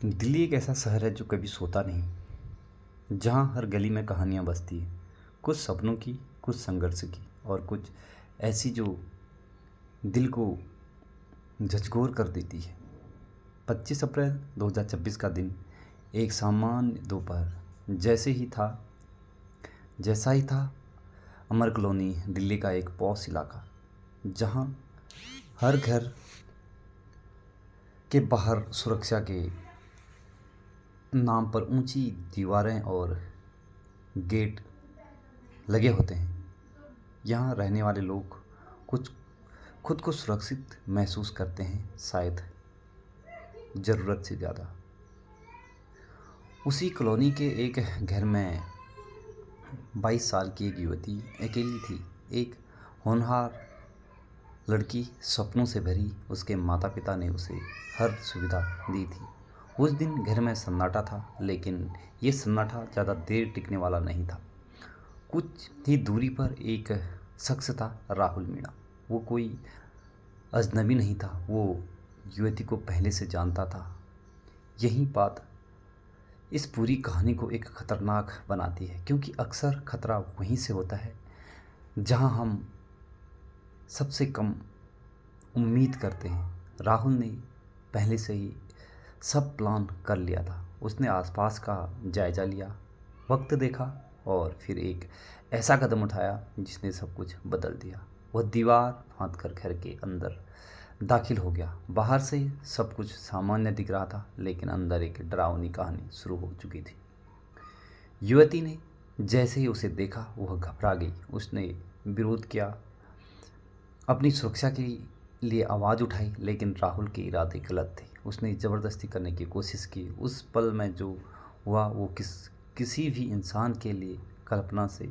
दिल्ली एक ऐसा शहर है जो कभी सोता नहीं, जहाँ हर गली में कहानियाँ बसती हैं। कुछ सपनों की, कुछ संघर्ष की और कुछ ऐसी जो दिल को झकझोर कर देती है। 25 अप्रैल 2026 का दिन एक सामान्य दोपहर जैसा ही था। अमर कॉलोनी दिल्ली का एक पॉश इलाका, जहाँ हर घर के बाहर सुरक्षा के नाम पर ऊंची दीवारें और गेट लगे होते हैं। यहाँ रहने वाले लोग कुछ खुद को सुरक्षित महसूस करते हैं, शायद ज़रूरत से ज़्यादा। उसी कॉलोनी के एक घर में 22 साल की एक युवती अकेली थी। एक होनहार लड़की, सपनों से भरी। उसके माता पिता ने उसे हर सुविधा दी थी। उस दिन घर में सन्नाटा था, लेकिन ये सन्नाटा ज़्यादा देर टिकने वाला नहीं था। कुछ ही दूरी पर एक शख्स था, राहुल मीणा। वो कोई अजनबी नहीं था, वो युवती को पहले से जानता था। यही बात इस पूरी कहानी को एक खतरनाक बनाती है, क्योंकि अक्सर खतरा वहीं से होता है जहां हम सबसे कम उम्मीद करते हैं। राहुल ने पहले से ही सब प्लान कर लिया था। उसने आसपास का जायजा लिया, वक्त देखा और फिर एक ऐसा कदम उठाया जिसने सब कुछ बदल दिया। वह दीवार फांद कर घर के अंदर दाखिल हो गया। बाहर से सब कुछ सामान्य दिख रहा था, लेकिन अंदर एक डरावनी कहानी शुरू हो चुकी थी। युवती ने जैसे ही उसे देखा, वह घबरा गई। उसने विरोध किया, अपनी सुरक्षा के लिए आवाज़ उठाई, लेकिन राहुल के इरादे गलत थे। उसने ज़बरदस्ती करने की कोशिश की। उस पल में जो हुआ वो किसी भी इंसान के लिए कल्पना से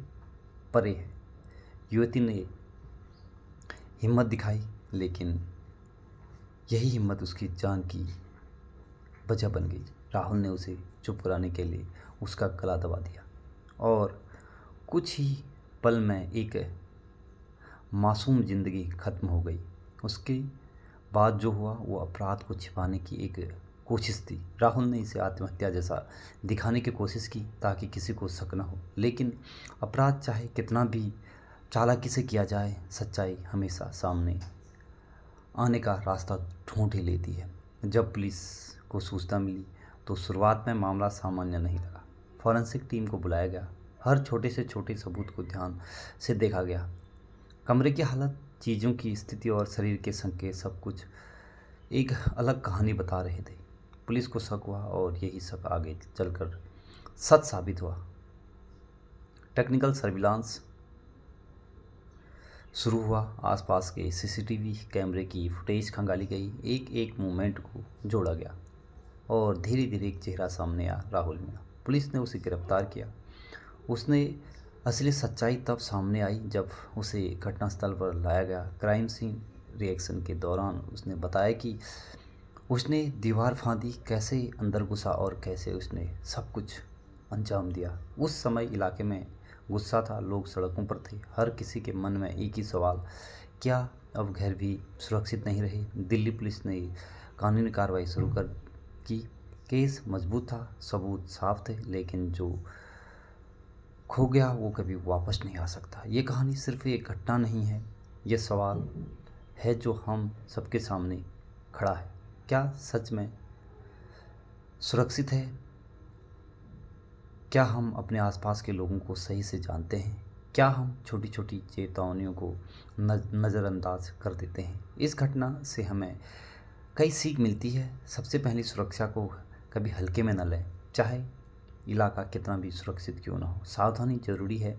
परे है। युवती ने हिम्मत दिखाई, लेकिन यही हिम्मत उसकी जान की वजह बन गई। राहुल ने उसे चुप कराने के लिए उसका गला दबा दिया और कुछ ही पल में एक मासूम ज़िंदगी ख़त्म हो गई। उसके बाद जो हुआ वो अपराध को छिपाने की एक कोशिश थी। राहुल ने इसे आत्महत्या जैसा दिखाने की कोशिश की ताकि किसी को शक न हो, लेकिन अपराध चाहे कितना भी चालाकी से किया जाए, सच्चाई हमेशा सामने आने का रास्ता ढूंढ ही लेती है। जब पुलिस को सूचना मिली तो शुरुआत में मामला सामान्य नहीं लगा। फॉरेंसिक टीम को बुलाया गया। हर छोटे से छोटे सबूत को ध्यान से देखा गया। कमरे की हालत, चीज़ों की स्थिति और शरीर के संकेत, सब कुछ एक अलग कहानी बता रहे थे। पुलिस को शक हुआ और यही शक आगे चलकर सच साबित हुआ। टेक्निकल सर्विलांस शुरू हुआ। आसपास के सीसीटीवी कैमरे की फुटेज खंगाली गई। एक एक मूवमेंट को जोड़ा गया और धीरे धीरे एक चेहरा सामने आया, राहुल मीणा। पुलिस ने उसे गिरफ्तार किया। उसने असली सच्चाई तब सामने आई जब उसे घटनास्थल पर लाया गया। क्राइम सीन रिएक्शन के दौरान उसने बताया कि उसने दीवार फांदी, कैसे अंदर घुसा और कैसे उसने सब कुछ अंजाम दिया। उस समय इलाके में गुस्सा था, लोग सड़कों पर थे। हर किसी के मन में एक ही सवाल, क्या अब घर भी सुरक्षित नहीं रहे? दिल्ली पुलिस ने कानूनी कार्रवाई शुरू कर की। केस मजबूत था, सबूत साफ थे, लेकिन जो खो गया वो कभी वापस नहीं आ सकता। ये कहानी सिर्फ एक घटना नहीं है, ये सवाल है जो हम सबके सामने खड़ा है। क्या सच में सुरक्षित है? क्या हम अपने आसपास के लोगों को सही से जानते हैं? क्या हम छोटी छोटी चेतावनियों को नज़रअंदाज कर देते हैं? इस घटना से हमें कई सीख मिलती है। सबसे पहली, सुरक्षा को कभी हल्के में न लें, चाहे इलाका कितना भी सुरक्षित क्यों ना हो। सावधानी ज़रूरी है।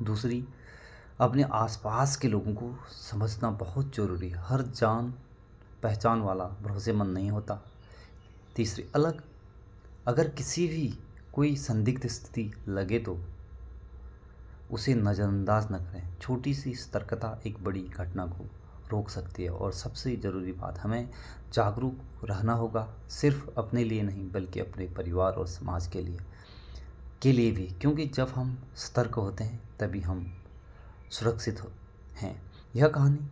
दूसरी, अपने आसपास के लोगों को समझना बहुत ज़रूरी है। हर जान पहचान वाला भरोसेमंद नहीं होता। तीसरी, अगर किसी भी कोई संदिग्ध स्थिति लगे तो उसे नज़रअंदाज न करें। छोटी सी सतर्कता एक बड़ी घटना को रोक सकती है। और सबसे ज़रूरी बात, हमें जागरूक रहना होगा, सिर्फ अपने लिए नहीं बल्कि अपने परिवार और समाज के लिए भी, क्योंकि जब हम सतर्क होते हैं तभी हम सुरक्षित हैं। यह कहानी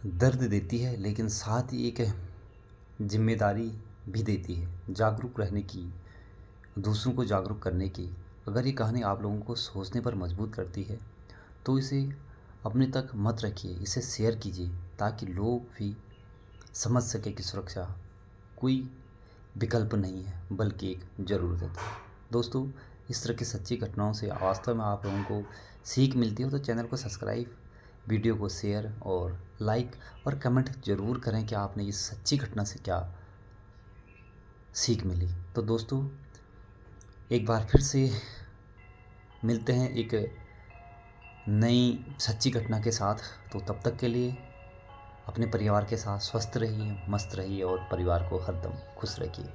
दर्द देती है, लेकिन साथ ही एक जिम्मेदारी भी देती है, जागरूक रहने की, दूसरों को जागरूक करने की। अगर ये कहानी आप लोगों को सोचने पर मजबूर करती है तो इसे अपने तक मत रखिए, इसे शेयर कीजिए ताकि लोग भी समझ सके कि सुरक्षा कोई विकल्प नहीं है बल्कि एक ज़रूरत है। दोस्तों, इस तरह की सच्ची घटनाओं से वास्तव में आप लोगों को सीख मिलती हो तो चैनल को सब्सक्राइब, वीडियो को शेयर और लाइक और कमेंट ज़रूर करें कि आपने इस सच्ची घटना से क्या सीख मिली। तो दोस्तों, एक बार फिर से मिलते हैं एक नई सच्ची घटना के साथ। तो तब तक के लिए अपने परिवार के साथ स्वस्थ रहिए, मस्त रहिए और परिवार को हरदम खुश रखिए।